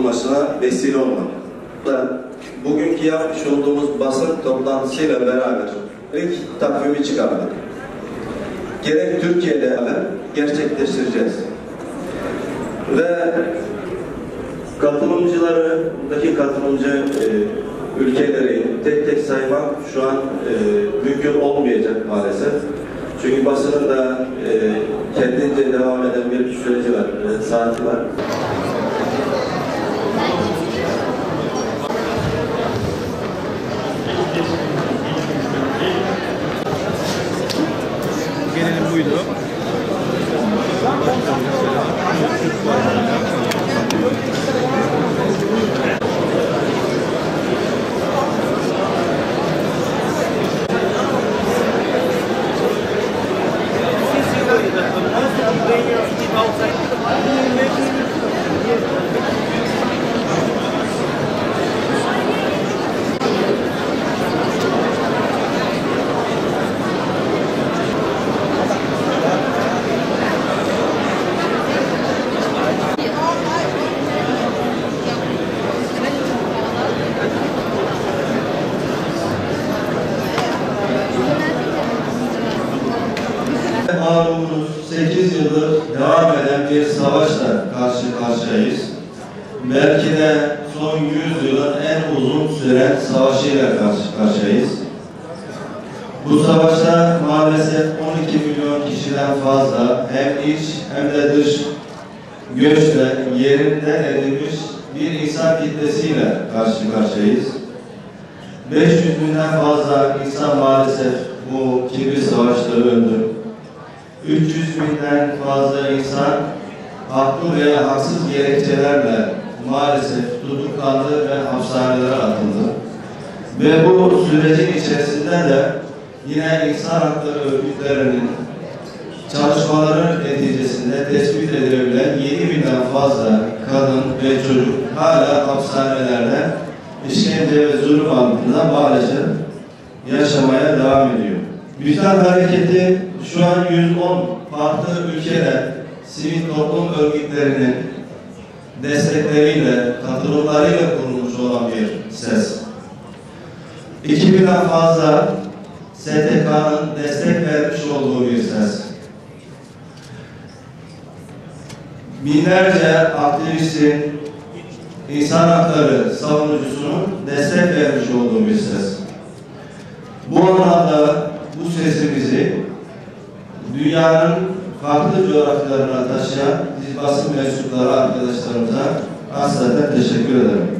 kurtulmasına vesile olmak. Bugünkü yapmış olduğumuz basın toplantısıyla beraber ilk takvimi çıkardık. Gerek Türkiye'de gerçekleştireceğiz. Ve katılımcılarındaki katılımcı ülkeleri tek tek saymak şu an mümkün olmayacak maalesef. Çünkü basının da kendince devam eden bir süreci var, saati var. Gelelim buydu. Malumunuz 8 yıldır devam eden bir savaşla karşı karşıyayız. Belki de son 100 yılın en uzun süren savaşıyla karşı karşıyayız. Bu savaşta maalesef 12 milyon kişiden fazla hem iç hem de dış göçle yerinden edilmiş bir insan kitlesiyle karşı karşıyayız. 500 binden fazla insan maalesef bu kirli savaşta öldü. 300 binden fazla insan haklı veya haksız gerekçelerle maalesef tutuklandı ve hapishanelere atıldı. Ve bu sürecin içerisinde de yine insan hakları örgütlerinin çalışmaları neticesinde tespit edilebilen 7.000'den fazla kadın ve çocuk hala hapishanelerde işkence ve zulüm altında maalesef yaşamaya devam ediyor. Vicdan Hareketi şu an 110 farklı ülkede sivil toplum örgütlerinin destekleriyle, katılımlarıyla kurulmuş olan bir ses. 2000'den fazla STK'nın destek vermiş olduğu bir ses. Binlerce aktivistin, insan hakları savunucusunun destek vermiş olduğu bir ses. Bu anlamda bu sesimizi dünyanın farklı coğrafyalarına taşıyan basın mensupları arkadaşlarımıza hasreten teşekkür ederim.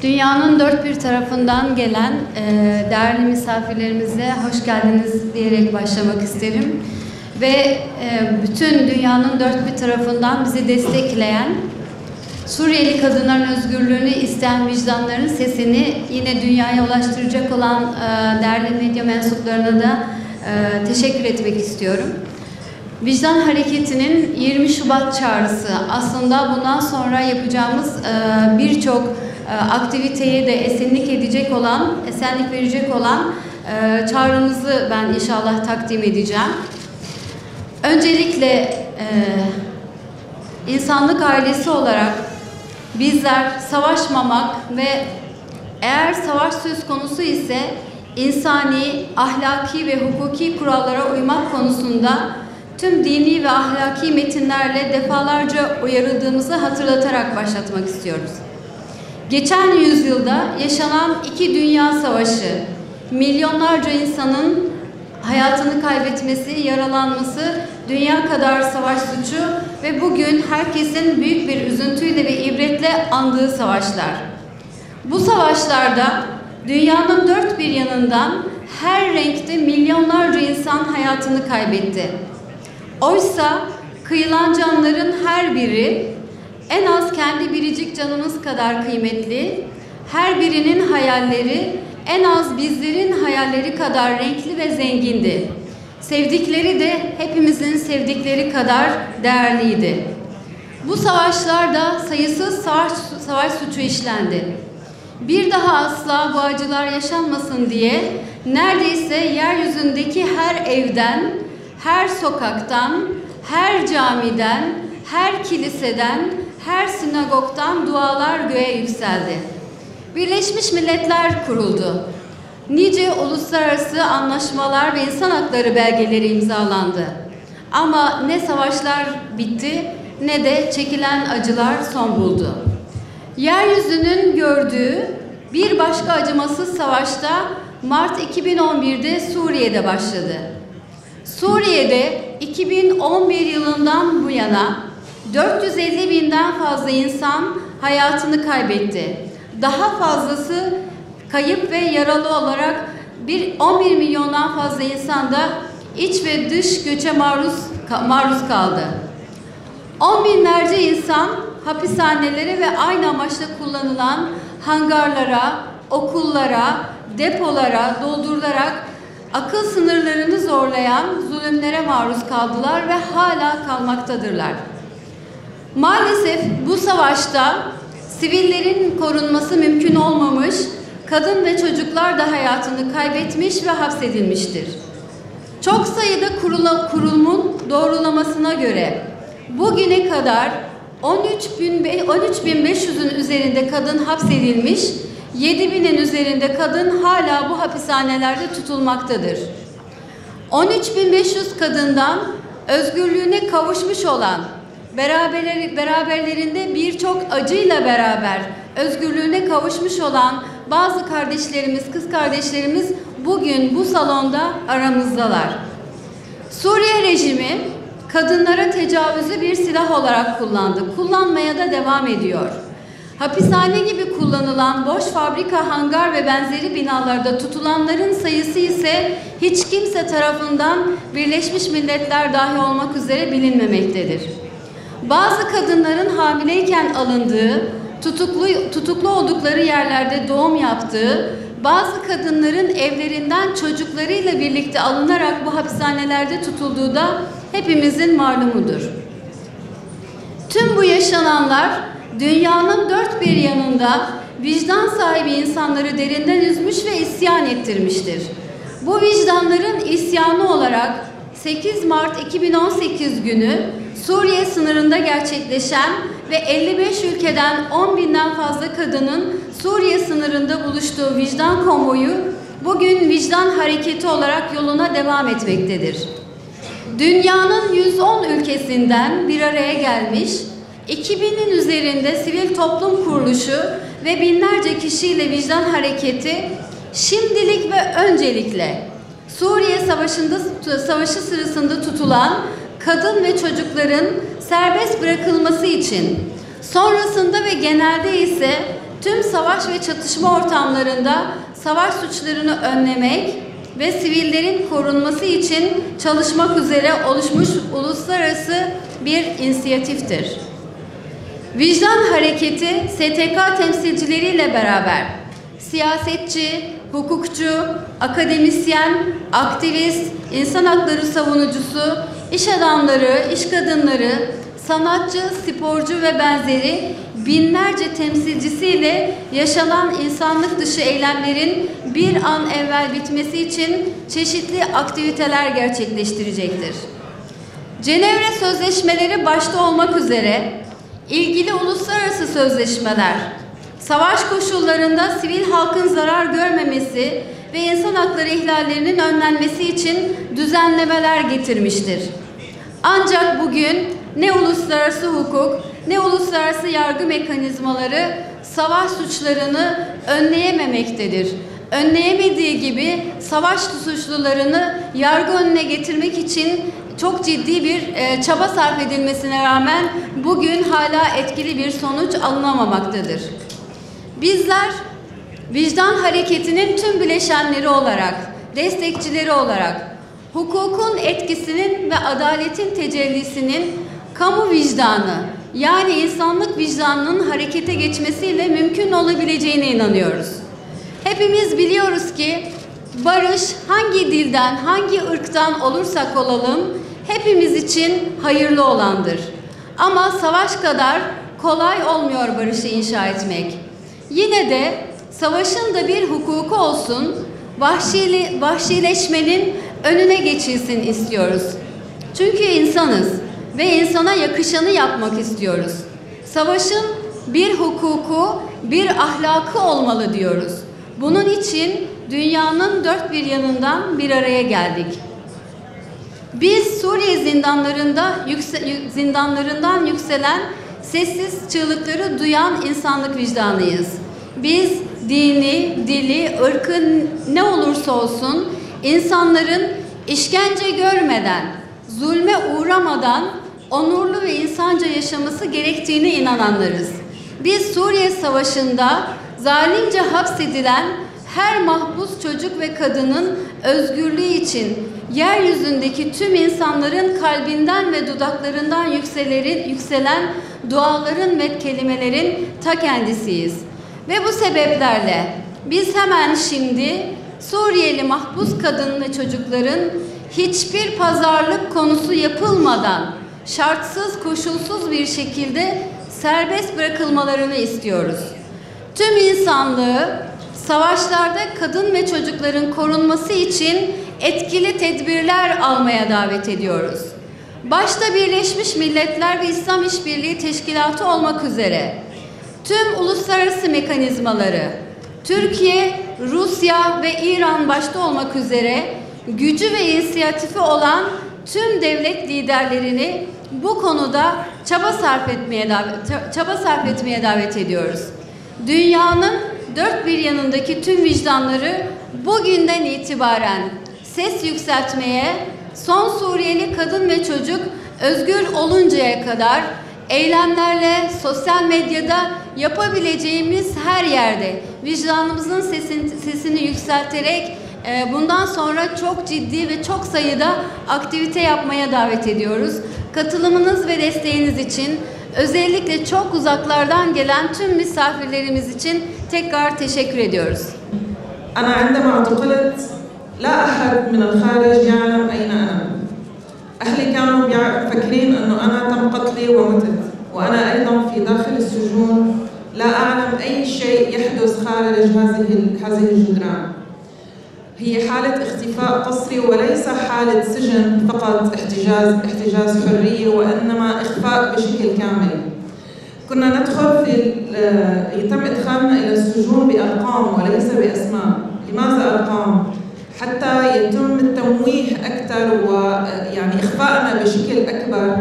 Dünyanın dört bir tarafından gelen değerli misafirlerimize hoş geldiniz diyerek başlamak isterim. Ve bütün dünyanın dört bir tarafından bizi destekleyen, Suriyeli kadınların özgürlüğünü isteyen vicdanların sesini yine dünyaya ulaştıracak olan değerli medya mensuplarına da teşekkür etmek istiyorum. Vicdan Hareketi'nin 20 Şubat çağrısı aslında bundan sonra yapacağımız birçok aktiviteye de esenlik verecek olan çağrımızı ben inşallah takdim edeceğim. Öncelikle insanlık ailesi olarak bizler savaşmamak ve eğer savaş söz konusu ise insani, ahlaki ve hukuki kurallara uymak konusunda tüm dini ve ahlaki metinlerle defalarca uyarıldığımızı hatırlatarak başlatmak istiyoruz. Geçen yüzyılda yaşanan 2 dünya savaşı, milyonlarca insanın hayatını kaybetmesi, yaralanması, dünya kadar savaş suçu ve bugün herkesin büyük bir üzüntüyle ve ibretle andığı savaşlar. Bu savaşlarda dünyanın dört bir yanından her renkte milyonlarca insan hayatını kaybetti. Oysa kıyılan canların her biri en az kendi biricik canımız kadar kıymetli, her birinin hayalleri en az bizlerin hayalleri kadar renkli ve zengindi. Sevdikleri de hepimizin sevdikleri kadar değerliydi. Bu savaşlarda sayısız savaş suçu işlendi. Bir daha asla bu acılar yaşanmasın diye neredeyse yeryüzündeki her evden, her sokaktan, her camiden, her kiliseden, her sinagogdan dualar göğe yükseldi. Birleşmiş Milletler kuruldu. Nice uluslararası anlaşmalar ve insan hakları belgeleri imzalandı. Ama ne savaşlar bitti ne de çekilen acılar son buldu. Yeryüzünün gördüğü bir başka acımasız savaşta Mart 2011'de Suriye'de başladı. Suriye'de 2011 yılından bu yana 450 binden fazla insan hayatını kaybetti. Daha fazlası kayıp ve yaralı olarak 11 milyondan fazla insan da iç ve dış göçe maruz kaldı. 10 binlerce insan hapishanelere ve aynı amaçla kullanılan hangarlara, okullara, depolara doldurularak akıl sınırlarını zorlayan zulümlere maruz kaldılar ve hala kalmaktadırlar. Maalesef bu savaşta sivillerin korunması mümkün olmamış, kadın ve çocuklar da hayatını kaybetmiş ve hapsedilmiştir. Çok sayıda kurumun doğrulamasına göre bugüne kadar 13.500'ün üzerinde kadın hapsedilmiş, 7.000'in üzerinde kadın hala bu hapishanelerde tutulmaktadır. 13.500 kadından özgürlüğüne kavuşmuş olan, beraberlerinde birçok acıyla beraber özgürlüğüne kavuşmuş olan bazı kardeşlerimiz, kız kardeşlerimiz bugün bu salonda aramızdalar. Suriye rejimi kadınlara tecavüzü bir silah olarak kullandı. Kullanmaya da devam ediyor. Hapishane gibi kullanılan boş fabrika, hangar ve benzeri binalarda tutulanların sayısı ise hiç kimse tarafından Birleşmiş Milletler dahi olmak üzere bilinmemektedir. Bazı kadınların hamileyken alındığı, tutuklu oldukları yerlerde doğum yaptığı, bazı kadınların evlerinden çocuklarıyla birlikte alınarak bu hapishanelerde tutulduğu da hepimizin malumudur. Tüm bu yaşananlar dünyanın dört bir yanında vicdan sahibi insanları derinden üzmüş ve isyan ettirmiştir. Bu vicdanların isyanı olarak 8 Mart 2018 günü Suriye sınırında gerçekleşen ve 55 ülkeden 10 binden fazla kadının Suriye sınırında buluştuğu vicdan konvoyu bugün vicdan hareketi olarak yoluna devam etmektedir. Dünyanın 110 ülkesinden bir araya gelmiş, 2000'in üzerinde sivil toplum kuruluşu ve binlerce kişiyle vicdan hareketi şimdilik ve öncelikle Suriye Savaşı sırasında tutulan kadın ve çocukların serbest bırakılması için, sonrasında ve genelde ise tüm savaş ve çatışma ortamlarında savaş suçlarını önlemek ve sivillerin korunması için çalışmak üzere oluşmuş uluslararası bir inisiyatiftir. Vicdan hareketi STK temsilcileriyle beraber siyasetçi, hukukçu, akademisyen, aktivist, insan hakları savunucusu, iş adamları, iş kadınları, sanatçı, sporcu ve benzeri binlerce temsilcisiyle yaşanan insanlık dışı eylemlerin bir an evvel bitmesi için çeşitli aktiviteler gerçekleştirecektir. Cenevre Sözleşmeleri başta olmak üzere ilgili uluslararası sözleşmeler, savaş koşullarında sivil halkın zarar görmemesi ve insan hakları ihlallerinin önlenmesi için düzenlemeler getirmiştir. Ancak bugün ne uluslararası hukuk ne uluslararası yargı mekanizmaları savaş suçlarını önleyememektedir. Önleyemediği gibi savaş suçlularını yargı önüne getirmek için çok ciddi bir çaba sarf edilmesine rağmen bugün hala etkili bir sonuç alınamamaktadır. Bizler vicdan hareketinin tüm bileşenleri olarak, destekçileri olarak hukukun etkisinin ve adaletin tecellisinin kamu vicdanı yani insanlık vicdanının harekete geçmesiyle mümkün olabileceğine inanıyoruz. Hepimiz biliyoruz ki barış hangi dilden, hangi ırktan olursak olalım hepimiz için hayırlı olandır. Ama savaş kadar kolay olmuyor barışı inşa etmek. Yine de savaşın da bir hukuku olsun, vahşileşmenin önüne geçilsin istiyoruz. Çünkü insanız ve insana yakışanı yapmak istiyoruz. Savaşın bir hukuku, bir ahlakı olmalı diyoruz. Bunun için dünyanın dört bir yanından bir araya geldik. Biz Suriye zindanlarından yükselen sessiz çığlıkları duyan insanlık vicdanıyız. Biz dini, dili, ırkı ne olursa olsun insanların işkence görmeden, zulme uğramadan onurlu ve insanca yaşaması gerektiğine inananlarız. Biz Suriye Savaşı'nda zalimce hapsedilen her mahpus çocuk ve kadının özgürlüğü için yeryüzündeki tüm insanların kalbinden ve dudaklarından yükselen duaların ve kelimelerin ta kendisiyiz. Ve bu sebeplerle biz hemen şimdi Suriyeli mahpus kadın ve çocukların hiçbir pazarlık konusu yapılmadan şartsız, koşulsuz bir şekilde serbest bırakılmalarını istiyoruz. Tüm insanlığı savaşlarda kadın ve çocukların korunması için etkili tedbirler almaya davet ediyoruz. Başta Birleşmiş Milletler ve İslam İşbirliği Teşkilatı olmak üzere tüm uluslararası mekanizmaları, Türkiye, Rusya ve İran başta olmak üzere gücü ve inisiyatifi olan tüm devlet liderlerini bu konuda çaba sarf etmeye davet ediyoruz. Dünyanın dört bir yanındaki tüm vicdanları bugünden itibaren ses yükseltmeye, son Suriyeli kadın ve çocuk özgür oluncaya kadar eylemlerle, sosyal medyada yapabileceğimiz her yerde vicdanımızın sesini yükselterek bundan sonra çok ciddi ve çok sayıda aktivite yapmaya davet ediyoruz. Katılımınız ve desteğiniz için özellikle çok uzaklardan gelen tüm misafirlerimiz için tekrar teşekkür ediyoruz. أنا عندما اعتقلت لا أحد من الخارج يعلم أين أنا. أهلي كانوا مفكرين إنه أنا تم قتلي ومتت، وأنا أيضا في داخل السجون لا أعلم أي شيء يحدث خارج هذه الجدران. هي حالة اختفاء قسري وليس حالة سجن فقط احتجاز حرية، وإنما إخفاء بشكل كامل. كنا ندخل يتم إدخالنا إلى السجون بأرقام وليس بأسماء. لماذا أرقام؟ حتى يتم التمويه أكثر ويعني إخفاءنا بشكل أكبر،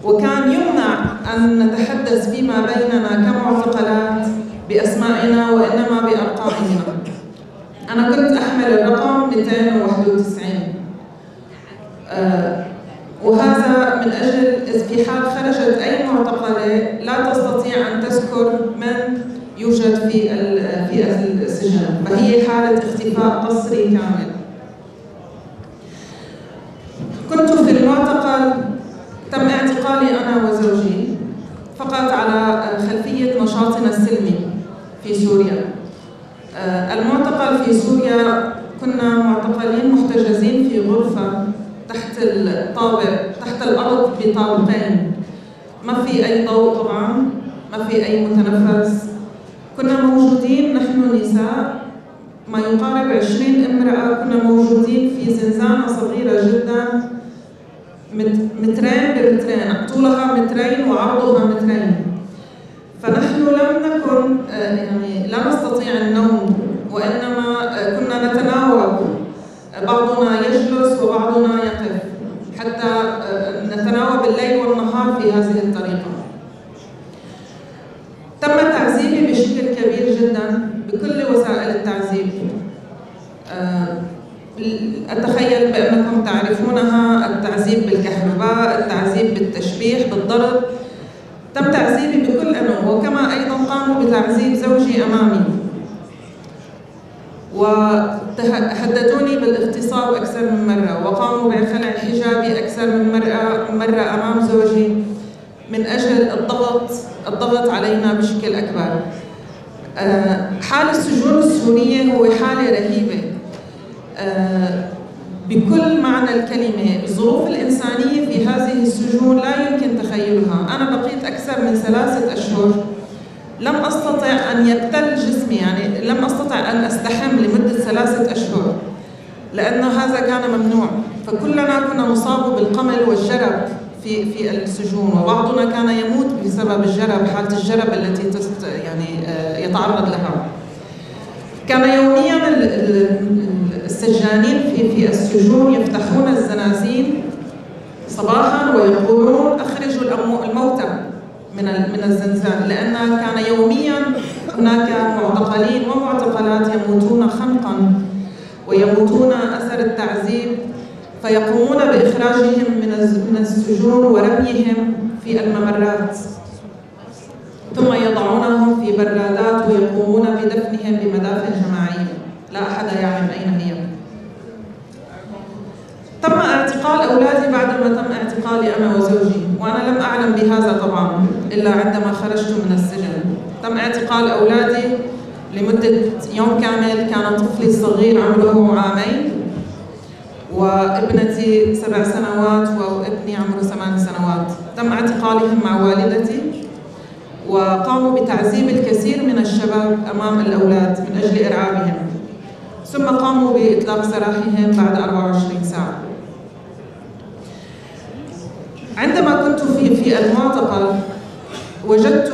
وكان يمنع أن نتحدث فيما بيننا كمعتقلات بأسمائنا وإنما بأرقامنا. أنا كنت أحمل الرقم 291 وهذا من أجل في حال خرجت أي معتقلة لا تستطيع أن تذكر من يوجد في السجن، فهي حالة اختفاء قسري كامل. كنت في المعتقل، تم اعتقالي أنا وزوجي فقط على خلفية نشاطنا السلمي في سوريا. المعتقل في سوريا كنا معتقلين محتجزين في غرفة تحت الأرض بطابقين، ما في أي ضوء طبعا، ما في أي متنفس. كنا موجودين نحن نساء ما يقارب 20 امرأة، كنا موجودين في زنزانة صغيرة جدا مترين بمترين، طولها مترين وعرضها مترين. فنحن لم نكن يعني لا نستطيع النوم، وإنما كنا نتناوب، بعضنا يجلس وبعضنا يقف، حتى نتناوب الليل والنهار في هذه الطريقة. تم تعذيبي بشكل كبير جدا بكل وسائل التعذيب. أتخيل بأنكم تعرفونها، التعذيب بالكهرباء، التعذيب بالتشبيح، بالضرب. تم تعذيبي بكل أنواع، وكما أيضا قاموا بتعذيب زوجي أمامي، وهددوني بالاغتصاب أكثر من مرة، وقاموا بخلع حجابي أكثر من مرة أمام زوجي من أجل الضغط علينا بشكل أكبر. حال السجون السورية هو حالة رهيبة بكل معنى الكلمة. الظروف الإنسانية في هذه السجون لا يمكن تخيلها. أنا بقيت أكثر من 3 أشهر لم أستطع أن يبتل جسمي، يعني لم أستطع أن أستحم لمدة 3 أشهر لأن هذا كان ممنوع. فكلنا كنا نصاب بالقمل والجرب في السجون، وبعضنا كان يموت بسبب الجرب، حالة الجرب التي يتعرض لها. كان يوميا السجانين في السجون يفتحون الزنازين صباحا ويقولون اخرجوا الموتى من الزنزان، لأن كان يوميا هناك معتقلين ومعتقلات يموتون خنقا ويموتون أثر التعذيب، فيقومون بإخراجهم من السجون ورميهم في الممرات، ثم يضعونهم في برادات ويقومون بدفنهم بمدافن جماعية لا أحد يعلم أين هي. تم اعتقال أولادي بعدما تم اعتقالي أنا وزوجي، وأنا لم أعلم بهذا طبعا إلا عندما خرجت من السجن. تم اعتقال أولادي لمدة يوم كامل. كان طفلي الصغير عمره 2 عام، وابنتي 7 سنوات، وابني عمره 8 سنوات. تم اعتقالهم مع والدتي، وقاموا بتعذيب الكثير من الشباب أمام الأولاد من أجل إرعابهم، ثم قاموا بإطلاق سراحهم بعد 24 ساعة. عندما كنت في المعتقل وجدت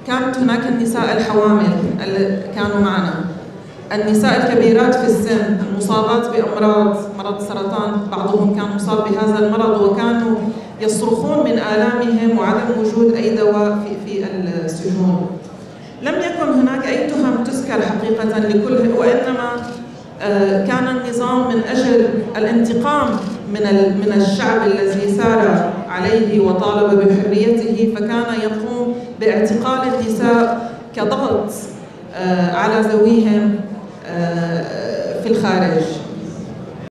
كانت هناك النساء الحوامل اللي كانوا معنا، النساء الكبيرات في السن المصابات بأمراض، مرض سرطان، بعضهم كان مصاب بهذا المرض وكانوا يصرخون من آلامهم وعدم وجود أي دواء في السجون. لم يكن هناك أي تهم تذكر حقيقة لكل، وإنما كان النظام من أجل الانتقام من الشعب الذي سار عليه وطالب بحريته، فكان يقوم باعتقال النساء كضغط على ذويهم في الخارج.